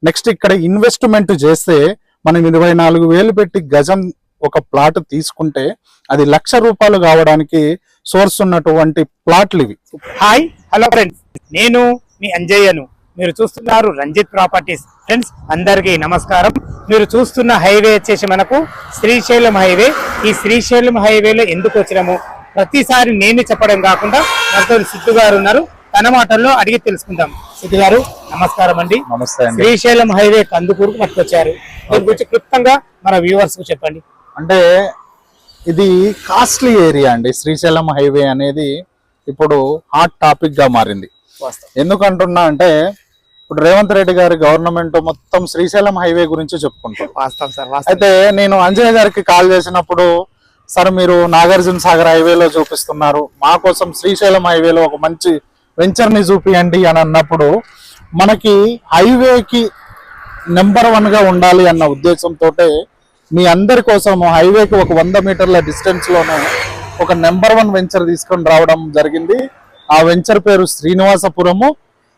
Next ఇక్కడ investment చేస్తే మనం 24,000 పెట్టి గజం ఒక ప్లాట్ తీసుకుంటే అది ₹1,00,000 కావడానికి సోర్స్ ఉన్నటువంటి ప్లాట్లు ఇవి. హాయ్ హలో ఫ్రెండ్స్, నేను మీ అంజయ్యను. మీరు చూస్తున్నారు రంజిత్ ప్రాపర్టీస్. ఫ్రెండ్స్ అందరికీ నమస్కారం. మీరు చూస్తున్న హైవే వచ్చేసి మనకు శ్రీశైలం హైవే. ఈ శ్రీశైలం హైవేలో ఎందుకు వచ్చినాము ప్రతిసారి నేను చెప్పడం కాకుండా మనతో సిద్ధు గారు ఉన్నారు, తన మాటల్లో అడిగి తెలుసుకుందాం. సిద్ధు గారు నమస్కారం అండి. నమస్తే అండి. శ్రీశైలం హైవే కందుకూరుకు పట్టుకొచ్చారు, దీని గురించి క్లుప్తంగా మన వ్యూవర్స్ కు చెప్పండి. అంటే ఇది కాస్ట్లీ ఏరియా అండి. శ్రీశైలం హైవే అనేది ఇప్పుడు హాట్ టాపిక్ గా మారింది. ఎందుకంటున్నా అంటే ఇప్పుడు రేవంత్ రెడ్డి గారి గవర్నమెంట్ మొత్తం శ్రీశైలం హైవే గురించి చెప్పుకుంటారు. అయితే నేను అంజయ్ గారికి కాల్ చేసినప్పుడు, సార్ మీరు నాగార్జున సాగర్ హైవేలో చూపిస్తున్నారు, మా కోసం శ్రీశైలం హైవేలో ఒక మంచి వెంచర్ ని చూపియండి అని అన్నప్పుడు, మనకి హైవేకి నెంబర్ 1 గా ఉండాలి అన్న ఉద్దేశంతో మీ అందరి కోసం హైవేకి ఒక 100 మీటర్ల డిస్టెన్స్ లోనే ఒక నెంబర్ 1 వెంచర్ తీసుకొని రావడం జరిగింది. ఆ వెంచర్ పేరు శ్రీనివాసపురము.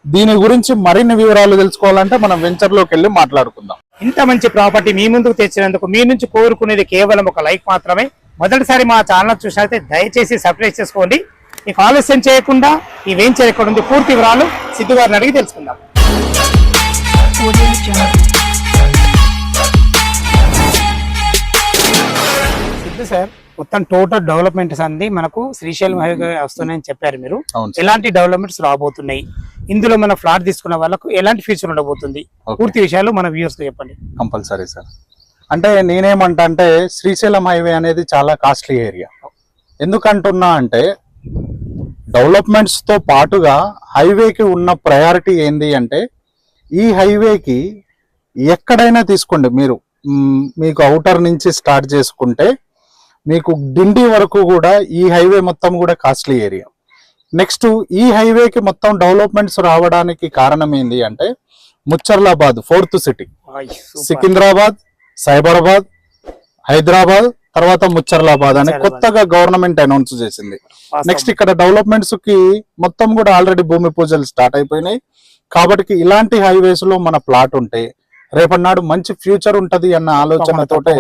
దీని గురించి మరిన్ని వివరాలు తెలుసుకోవాలంటే మనం వెంచర్ లోకి వెళ్ళి మాట్లాడుకుందాం. ఇంత మంచి ప్రాపర్టీ మీ ముందుకు తెచ్చినందుకు మీ నుంచి కోరుకునేది కేవలం ఒక లైక్ మాత్రమే. మొదటిసారి మా ఛానల్ చూసినట్లయితే దయచేసి సబ్స్క్రైబ్ చేసుకోండి. ఈ ఆలస్యం చేయకుండా ఈ వెంచర్ ఎక్కడ ఉంది పూర్తి వివరాలు సిద్ధు గారిని అడిగి తెలుసుకుందాం. సిద్ధు సార్, మొత్తం టోటల్ డెవలప్మెంట్స్ అంది మనకు శ్రీశైలం హైవే వస్తున్నాయని చెప్పారు మీరు. ఎలాంటి డెవలప్మెంట్స్ రాబోతున్నాయి, ఇందులో మన ఫ్లాట్ తీసుకున్న వాళ్ళకు ఎలాంటి ఫ్యూచర్ ఉండబోతుంది, పూర్తి విషయాలు మన వ్యూవర్స్ తో చెప్పండి. Compulsory sir. అంటే నేనేమంటా అంటే శ్రీశైలం హైవే అనేది చాలా కాస్ట్లీ ఏరియా. ఎందుకంటున్నా అంటే డెవలప్మెంట్స్ తో పాటుగా హైవేకి ఉన్న ప్రయారిటీ ఏంది అంటే, ఈ హైవేకి ఎక్కడైనా తీసుకోండి మీరు, మీకు అవుటర్ నుంచి స్టార్ట్ చేసుకుంటే మీకు డిండి వరకు కూడా ఈ హైవే మొత్తం కూడా కాస్ట్లీ ఏరియా. నెక్స్ట్ ఈ హైవేకి మొత్తం డెవలప్మెంట్స్ రావడానికి కారణం ఏంది అంటే, ముచ్చర్లాబాద్ 4th సిటీ, సికింద్రాబాద్, సైబరాబాద్, హైదరాబాద్, తర్వాత ముచ్చర్లాబాద్ అని కొత్తగా గవర్నమెంట్ అనౌన్స్ చేసింది. నెక్స్ట్ ఇక్కడ డెవలప్మెంట్స్ కి మొత్తం కూడా ఆల్రెడీ భూమి పూజలు స్టార్ట్ అయిపోయినాయి. కాబట్టి ఇలాంటి హైవేస్ లో మన ప్లాట్ ఉంటే రేపటి నాడు మంచి ఫ్యూచర్ ఉంటది అన్న ఆలోచనతోటే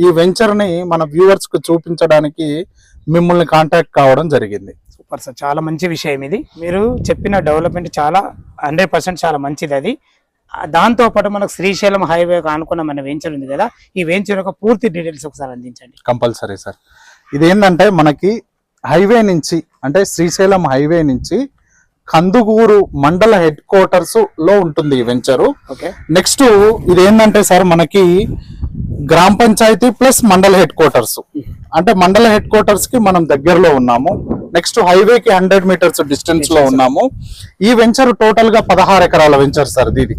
ఈ వెంచర్ ని మన వ్యూవర్స్ కు చూపించడానికి మిమ్మల్ని కాంటాక్ట్ కావడం జరిగింది. సూపర్ సార్, చాలా మంచి విషయం ఇది. మీరు చెప్పిన డెవలప్మెంట్ చాలా 100% చాలా మంచిది. అది దాంతో పాటు మనకు శ్రీశైలం హైవే అనుకున్న మన వెంచర్ ఉంది కదా, ఈ వెంచర్ యొక్క పూర్తి డీటెయిల్స్ ఒకసారి అందించండి. Compulsory sir. ఇదేంటంటే మనకి హైవే నుంచి అంటే శ్రీశైలం హైవే నుంచి కందుకూరు మండల హెడ్ క్వార్టర్స్ లో ఉంటుంది ఈ వెంచరు. నెక్స్ట్ ఇదేంటంటే సార్ మనకి గ్రామ పంచాయతీ ప్లస్ మండల హెడ్ క్వార్టర్స్. అంటే మండల హెడ్ క్వార్టర్స్ కి మనం దగ్గరలో ఉన్నాము. నెక్స్ట్ హైవేకి 100 మీటర్స్ డిస్టెన్స్ లో ఉన్నాము. ఈ వెంచర్ టోటల్ గా 16 ఎకరాల వెంచర్ సార్. ఇది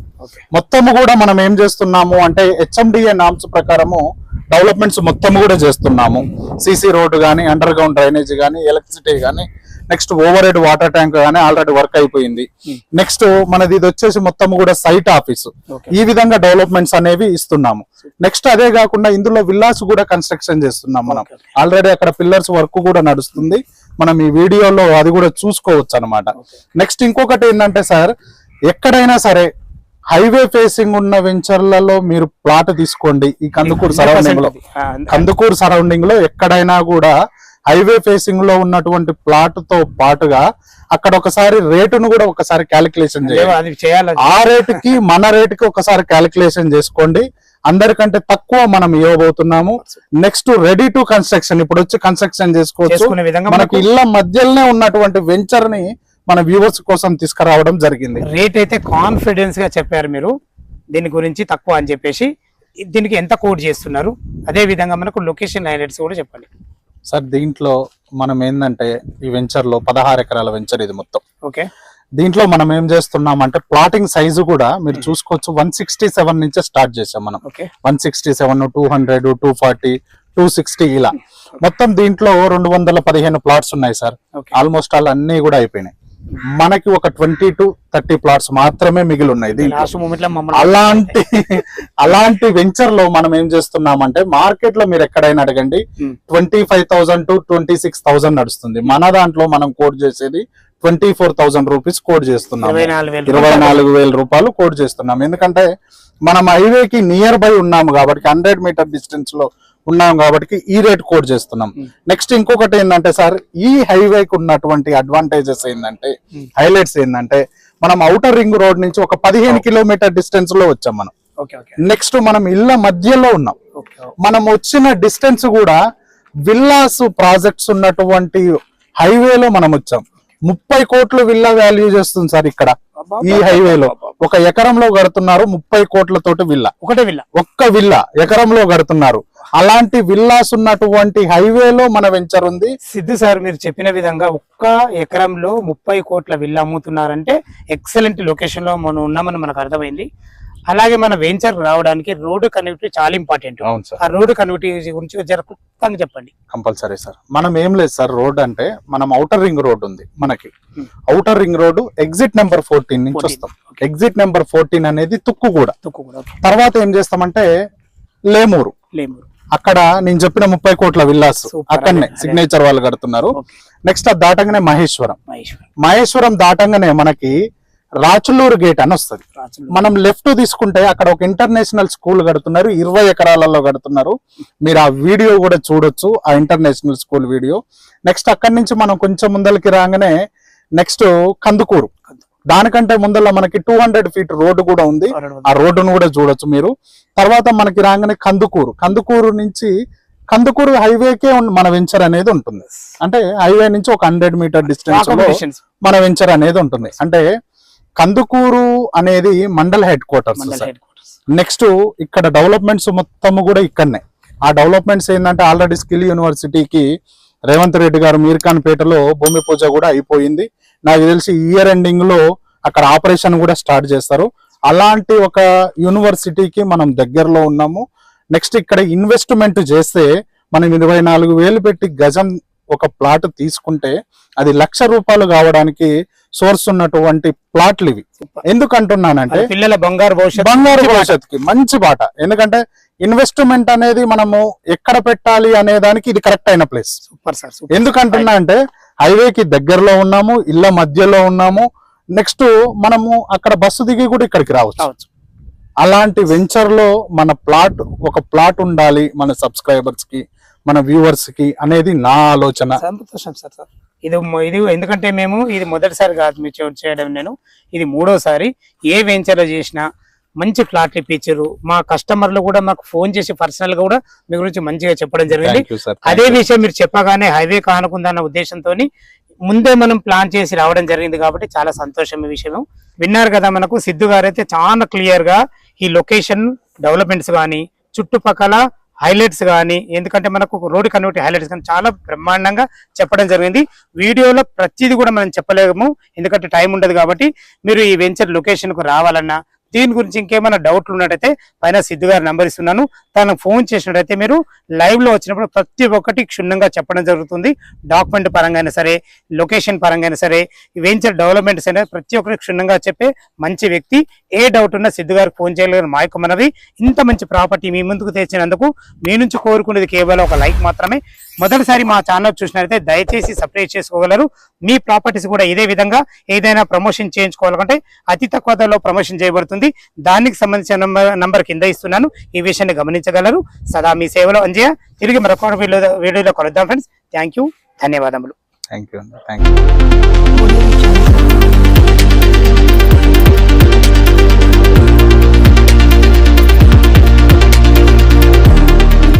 మొత్తము కూడా మనం ఏం చేస్తున్నాము అంటే HMDA నామ్స్ ప్రకారము డెవలప్మెంట్స్ మొత్తం కూడా చేస్తున్నాము. CC రోడ్డు కానీ, అండర్ గ్రౌండ్ డ్రైనేజ్ కానీ, ఎలక్ట్రిసిటీ కానీ, next over head water tank కానీ ఆల్రెడీ వర్క్ అయిపోయింది. నెక్స్ట్ మనది ఇది వచ్చేసి మొత్తం కూడా సైట్ ఆఫీస్. ఈ విధంగా డెవలప్మెంట్స్ అనేవి ఇస్తున్నాము. నెక్స్ట్ అదే కాకుండా ఇందులో విల్లాస్ కూడా కన్స్ట్రక్షన్ చేస్తున్నాం మనం. ఆల్రెడీ అక్కడ పిల్లర్స్ వర్క్ కూడా నడుస్తుంది. మనం ఈ వీడియోలో అది కూడా చూసుకోవచ్చు అనమాట. నెక్స్ట్ ఇంకొకటి ఏంటంటే సార్, ఎక్కడైనా సరే హైవే ఫేసింగ్ ఉన్న వెంచర్లలో మీరు ప్లాట్ తీసుకోండి. ఈ కందుకూరు సరౌండింగ్ లో ఎక్కడైనా కూడా హైవే ఫేసింగ్ లో ఉన్నటువంటి ప్లాట్ తో పాటుగా అక్కడ ఒకసారి రేటును కూడా ఒకసారి క్యాలిక్యులేషన్ చేయాలి. ఆ రేటుకి మన రేటుకి ఒకసారి క్యాలిక్యులేషన్ చేసుకోండి. అందరికంటే తక్కువ మనం ఇవ్వబోతున్నాము. నెక్స్ట్ రెడీ టు కన్స్ట్రక్షన్, ఇప్పుడు వచ్చి కన్స్ట్రక్షన్ చేసుకోవచ్చు. మనకి ఇళ్ల మధ్యలోనే ఉన్నటువంటి వెంచర్ ని మన వ్యూవర్స్ కోసం తీసుకురావడం జరిగింది. రేట్ అయితే కాన్ఫిడెన్స్ గా చెప్పారు మీరు, దీని గురించి తక్కువ అని చెప్పేసి. దీనికి ఎంత కోట్ చేస్తున్నారు, అదే విధంగా మనకు లొకేషన్ హైలైట్స్ కూడా చెప్పండి సార్. దీంట్లో మనం ఏంటంటే ఈ వెంచర్ లో 16 ఎకరాల వెంచర్ ఇది మొత్తం. ఓకే. దీంట్లో మనం ఏం చేస్తున్నాం అంటే ప్లాటింగ్ సైజు కూడా మీరు చూసుకోవచ్చు. 167 నుంచే స్టార్ట్ చేసాం మనం. 167, 200, 240, 260 ఇలా మొత్తం దీంట్లో 215 ప్లాట్స్ ఉన్నాయి సార్. ఆల్మోస్ట్ ఆల్ అన్ని కూడా అయిపోయినాయి. మనకి ఒక 20 to 30 ప్లాట్స్ మాత్రమే మిగిలి ఉన్నాయి. అలాంటి వెంచర్ లో మనం ఏం చేస్తున్నామంటే, మార్కెట్ లో మీరు ఎక్కడైనా అడగండి 25,000 to 26,000 నడుస్తుంది. మన దాంట్లో మనం కోట్ చేసేది 24,000 రూపీస్ కోడ్ చేస్తున్నాం. 24,000 24,000 రూపాయలు కోడ్ చేస్తున్నాం. ఎందుకంటే మనం హైవేకి నియర్ బై ఉన్నాము కాబట్టి 100 మీటర్ డిస్టెన్స్ లో ఉన్నాం కాబట్టి ఈ రేట్ కోడ్ చేస్తున్నాం. నెక్స్ట్ ఇంకొకటి ఏంటంటే సార్, ఈ హైవేకి ఉన్నటువంటి అడ్వాంటేజెస్ ఏంటంటే, హైలైట్స్ ఏంటంటే, మనం ఔటర్ రింగ్ రోడ్ నుంచి ఒక 15 కిలోమీటర్ డిస్టెన్స్ లో వచ్చాం మనం. నెక్స్ట్ మనం ఇళ్ళ మధ్యలో ఉన్నాం. మనం వచ్చిన డిస్టెన్స్ కూడా విల్లాస్ ప్రాజెక్ట్స్ ఉన్నటువంటి హైవేలో మనం వచ్చాం. 30 కోట్ల విల్లా వాల్యూ చేస్తుంది సార్ ఇక్కడ ఈ హైవేలో. ఒక ఎకరంలో కడుతున్నారు 30 కోట్లతోటి విల్లా. ఒక్క విల్లా ఎకరంలో కడుతున్నారు. అలాంటి విల్లాస్ ఉన్నటువంటి హైవేలో మన వెంచర్ ఉంది. సిద్ధు సార్, మీరు చెప్పిన విధంగా ఒక్క ఎకరంలో 30 కోట్ల విల్లా అమ్ముతున్నారంటే ఎక్సలెంట్ లొకేషన్ లో మనం ఉన్నామని మనకు అర్థమైంది. అలాగే మన వెంచర్ రావడానికి రోడ్డు కనెక్టివిటీ చాలా ఇంపార్టెంట్. అవును సార్. ఆ రోడ్డు కనెక్టివిటీ గురించి జర క్లుప్తంగా చెప్పండి. Compulsory sir. మనం ఏం లేదు సార్, రోడ్ అంటే మనం ఔటర్ రింగ్ రోడ్ ఉంది మనకి. Outer ring road exit number 14 నుంచి వస్తాం. ఎగ్జిట్ నెంబర్ 14 అనేది తుక్కుగూడ. తర్వాత ఏం చేస్తామంటే లేమూరు. అక్కడ నేను చెప్పిన 30 కోట్ల విల్లాస్ అక్కడనే సిగ్నేచర్ వాళ్ళు కడుతున్నారు. నెక్స్ట్ అది దాటంగానే మహేశ్వరం దాటంగానే మనకి రాచులూరు గేట్ అని వస్తుంది. మనం లెఫ్ట్ తీసుకుంటే అక్కడ ఒక ఇంటర్నేషనల్ స్కూల్ కడుతున్నారు, 20 ఎకరాలలో కడుతున్నారు. మీరు ఆ వీడియో కూడా చూడొచ్చు, ఆ ఇంటర్నేషనల్ స్కూల్ వీడియో. నెక్స్ట్ అక్కడి నుంచి మనం కొంచెం ముందలకి రాగానే నెక్స్ట్ కందుకూరు. దానికంటే ముందర మనకి 200 ఫీట్ రోడ్డు కూడా ఉంది. ఆ రోడ్డును కూడా చూడొచ్చు మీరు. తర్వాత మనకి రాగానే కందుకూరు నుంచి కందుకూరు హైవేకే మన వెంచర్ అనేది ఉంటుంది. అంటే హైవే నుంచి ఒక 100 మీటర్ డిస్టెన్స్ లో మన వెంచర్ అనేది ఉంటుంది. అంటే కందుకూరు అనేది మండల్ హెడ్ క్వార్టర్స్. నెక్స్ట్ ఇక్కడ డెవలప్మెంట్స్ మొత్తము కూడా ఇక్కడనే. ఆ డెవలప్మెంట్స్ ఏంటంటే ఆల్రెడీ స్కిల్ యూనివర్సిటీకి రేవంత్ రెడ్డి గారు మీర్ఖాన్ పేటలో భూమి పూజ కూడా అయిపోయింది. నాకు తెలిసి ఇయర్ ఎండింగ్ లో అక్కడ ఆపరేషన్ కూడా స్టార్ట్ చేస్తారు. అలాంటి ఒక యూనివర్సిటీకి మనం దగ్గరలో ఉన్నాము. నెక్స్ట్ ఇక్కడ ఇన్వెస్ట్మెంట్ చేస్తే మనం 24,000 పెట్టి గజం ఒక ప్లాట్ తీసుకుంటే అది ₹1,00,000 కావడానికి సోర్స్ ఉన్నటువంటి ప్లాట్లు ఇవి. ఎందుకంటున్నానంటే పిల్లల బంగారు భవిష్యత్తుకి మంచి బాట. ఎందుకంటే ఇన్వెస్ట్మెంట్ అనేది మనము ఎక్కడ పెట్టాలి అనే దానికి ఇది కరెక్ట్ అయిన ప్లేస్. ఎందుకంటున్నా అంటే హైవేకి దగ్గరలో ఉన్నాము, ఇళ్ళ మధ్యలో ఉన్నాము. నెక్స్ట్ మనము అక్కడ బస్సు దిగి కూడా ఇక్కడికి రావచ్చు. అలాంటి వెంచర్ లో మన ఒక ప్లాట్ ఉండాలి మన సబ్స్క్రైబర్స్ కి, మన వ్యూవర్స్ కి అనేది నా ఆలోచన. సంతోషం సార్. ఇది ఎందుకంటే మేము ఇది మొదటిసారి కాదు మీరు చేయడం, నేను ఇది 3వసారి. ఏ వెంచర్ చేసినా మంచి ఫ్లాట్ ఇప్పించారు. మా కస్టమర్లు కూడా మాకు ఫోన్ చేసి పర్సనల్ గా కూడా మీ గురించి మంచిగా చెప్పడం జరిగింది. అదే విషయం మీరు చెప్పగానే హైవే కానుకుందన్న ఉద్దేశంతో ముందే మనం ప్లాన్ చేసి రావడం జరిగింది కాబట్టి చాలా సంతోషం. ఈ విషయం విన్నారు కదా, మనకు సిద్ధు గారు అయితే చాలా క్లియర్ గా ఈ లొకేషన్ డెవలప్మెంట్స్ కానీ చుట్టుపక్కల హైలైట్స్ కానీ, ఎందుకంటే మనకు రోడ్ కనెక్టివిటీ హైలైట్స్ కానీ చాలా బ్రహ్మాండంగా చెప్పడం జరిగింది. వీడియోలో ప్రతిదీ కూడా మనం చెప్పలేము ఎందుకంటే టైం ఉండదు. కాబట్టి మీరు ఈ వెంచర్ లొకేషన్ కు రావాలన్నా దీని గురించి ఇంకేమైనా డౌట్లు ఉన్నట్టయితే పైన సిద్ధు గారి నంబర్ ఇస్తున్నాను, తనకు ఫోన్ చేసినట్టయితే మీరు లైవ్ లో వచ్చినప్పుడు ప్రతి ఒక్కటి క్షుణ్ణంగా చెప్పడం జరుగుతుంది. డాక్యుమెంట్ పరంగా అయినా సరే, లొకేషన్ పరంగా అయినా సరే, వెంచర్ డెవలప్మెంట్స్ అయినా ప్రతి ఒక్కటి క్షుణ్ణంగా చెప్పే మంచి వ్యక్తి. ఏ డౌట్ ఉన్నా సిద్ధు గారికి ఫోన్ చేయగలిగిన మా యొక్క మనవి. ఇంత మంచి ప్రాపర్టీ మీ ముందుకు తెచ్చినందుకు మీ నుంచి కోరుకునేది కేవలం ఒక లైక్ మాత్రమే. మొదటిసారి మా ఛానల్ చూసినట్లయితే దయచేసి సబ్స్క్రైబ్ చేసుకోగలరు. మీ ప్రాపర్టీస్ కూడా ఇదే విధంగా ఏదైనా ప్రమోషన్ చేయించుకోవాలంటే అతి తక్కువ ధరలో ప్రమోషన్ చేయబడుతుంది. దానికి సంబంధించిన నంబర్ కింద ఇస్తున్నాను, ఈ విషయాన్ని గమనించగలరు. సదా మీ సేవలో అంజయ్య. తిరిగి మరొక వీడియోలో కలుద్దాం ఫ్రెండ్స్. థ్యాంక్ యూ, ధన్యవాదములు. Thank you.